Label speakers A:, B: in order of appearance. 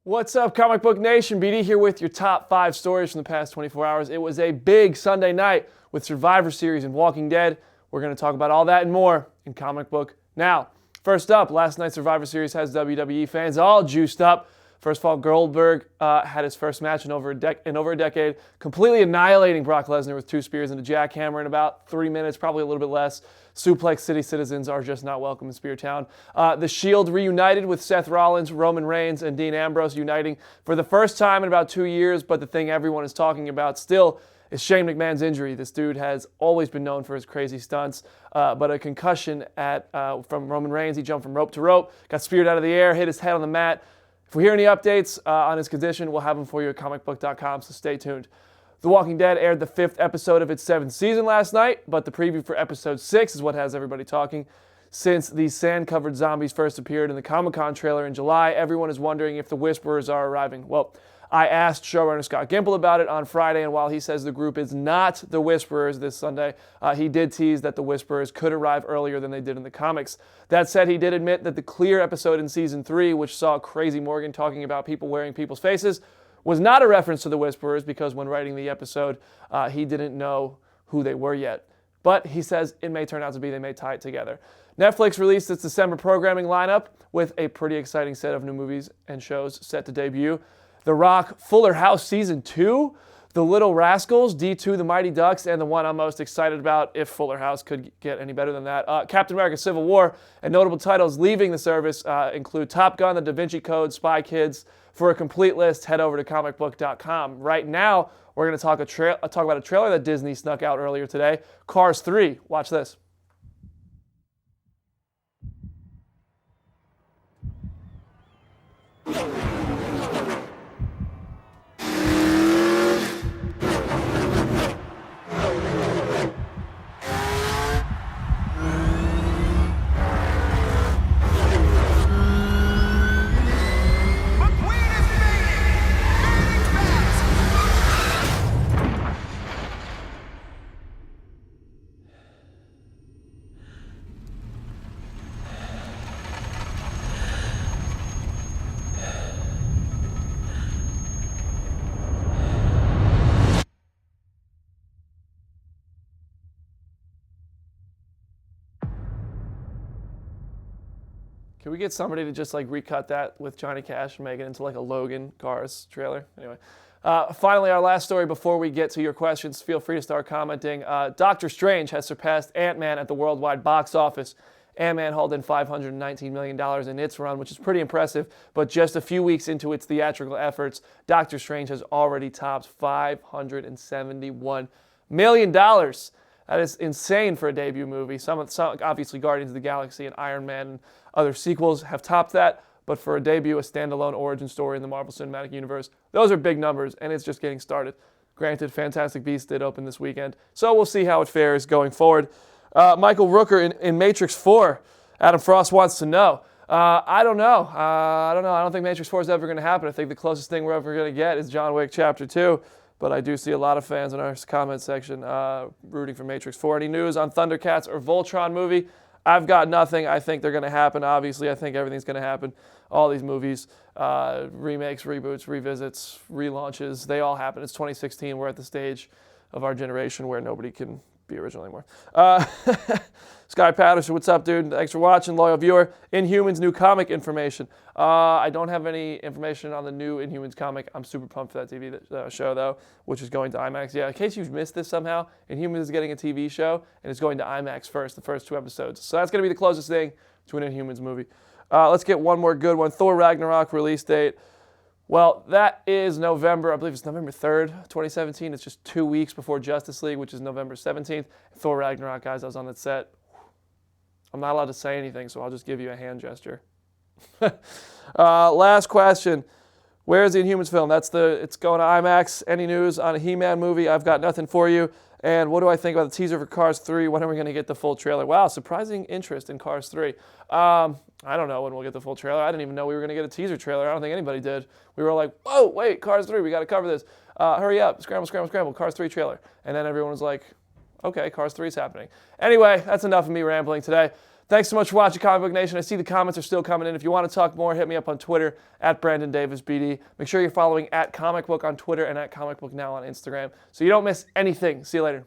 A: What's up, Comic Book Nation? BD here with your top 5 stories from the past 24 hours. It was a big Sunday night with Survivor Series and Walking Dead. We're going to talk about all that and more in Comic Book Now. First up, last night's Survivor Series has WWE fans all juiced up. First of all, Goldberg had his first match in over a decade, completely annihilating Brock Lesnar with 2 spears and a jackhammer in about 3 minutes, probably a little bit less. Suplex City citizens are just not welcome in Spear Town. The Shield reunited with Seth Rollins, Roman Reigns, and Dean Ambrose uniting for the first time in about 2 years, but the thing everyone is talking about still is Shane McMahon's injury. This dude has always been known for his crazy stunts, but a concussion from Roman Reigns. He jumped from rope to rope, got speared out of the air, hit his head on the mat. If we hear any updates on his condition, we'll have them for you at Comicbook.com, so stay tuned. The Walking Dead aired the 5th episode of its 7th season last night, but the preview for episode 6 is what has everybody talking. Since these sand-covered zombies first appeared in the Comic-Con trailer in July, everyone is wondering if the Whisperers are arriving. Well, I asked showrunner Scott Gimple about it on Friday, and while he says the group is not the Whisperers this Sunday, he did tease that the Whisperers could arrive earlier than they did in the comics. That said, he did admit that the Clear episode in Season 3, which saw Crazy Morgan talking about people wearing people's faces, was not a reference to the Whisperers because when writing the episode, he didn't know who they were yet. But he says it may turn out to be they may tie it together. Netflix released its December programming lineup with a pretty exciting set of new movies and shows set to debut. The Rock Fuller House Season 2, The Little Rascals, D2 The Mighty Ducks, and the one I'm most excited about, if Fuller House could get any better than that, Captain America Civil War. And notable titles leaving the service include Top Gun, The Da Vinci Code, Spy Kids. For a complete list, head over to Comicbook.com. Right now, we're going to talk about a trailer that Disney snuck out earlier today, Cars 3. Watch this. Can we get somebody to just recut that with Johnny Cash and make it into a Logan Cars trailer? Anyway, finally, our last story before we get to your questions. Feel free to start commenting. Doctor Strange has surpassed Ant-Man at the worldwide box office. Ant-Man hauled in $519 million in its run, which is pretty impressive, but just a few weeks into its theatrical efforts, Doctor Strange has already topped $571 million. That is insane for a debut movie. Some obviously Guardians of the Galaxy and Iron Man and other sequels have topped that, but for a debut, a standalone origin story in the Marvel Cinematic Universe, those are big numbers, and it's just getting started. Granted, Fantastic Beasts did open this weekend, so we'll see how it fares going forward. Michael Rooker in Matrix 4. Adam Frost wants to know. I don't know. I don't think Matrix 4 is ever going to happen. I think the closest thing we're ever going to get is John Wick Chapter 2. But I do see a lot of fans in our comment section rooting for Matrix 4. Any news on Thundercats or Voltron movie? I've got nothing. I think they're going to happen. Obviously, I think everything's going to happen. All these movies, remakes, reboots, revisits, relaunches, they all happen. It's 2016. We're at the stage of our generation where nobody can be original anymore. Sky Patterson, what's up, dude? Thanks for watching, loyal viewer. Inhumans new comic information. I don't have any information on the new Inhumans comic. I'm super pumped for that TV show, though, which is going to IMAX. Yeah, in case you've missed this somehow, Inhumans is getting a TV show, and it's going to IMAX first, the first 2 episodes. So that's going to be the closest thing to an Inhumans movie. Let's get one more good one. Thor Ragnarok release date. Well, that is November, I believe it's November 3rd, 2017. It's just 2 weeks before Justice League, which is November 17th. Thor Ragnarok, guys, I was on that set. I'm not allowed to say anything, so I'll just give you a hand gesture. Last question. Where's the Inhumans film? It's going to IMAX. Any news on a He-Man movie? I've got nothing for you. And what do I think about the teaser for Cars 3? When are we going to get the full trailer? Wow, surprising interest in Cars 3. I don't know when we'll get the full trailer. I didn't even know we were going to get a teaser trailer. I don't think anybody did. We were like, whoa, wait, Cars 3, we got to cover this. Hurry up, scramble, scramble, scramble, Cars 3 trailer. And then everyone was like, okay, Cars 3 is happening. Anyway, that's enough of me rambling today. Thanks so much for watching Comic Book Nation. I see the comments are still coming in. If you want to talk more, hit me up on Twitter at Brandon Davis BD. Make sure you're following at Comic Book on Twitter and at Comic Book Now on Instagram so you don't miss anything. See you later.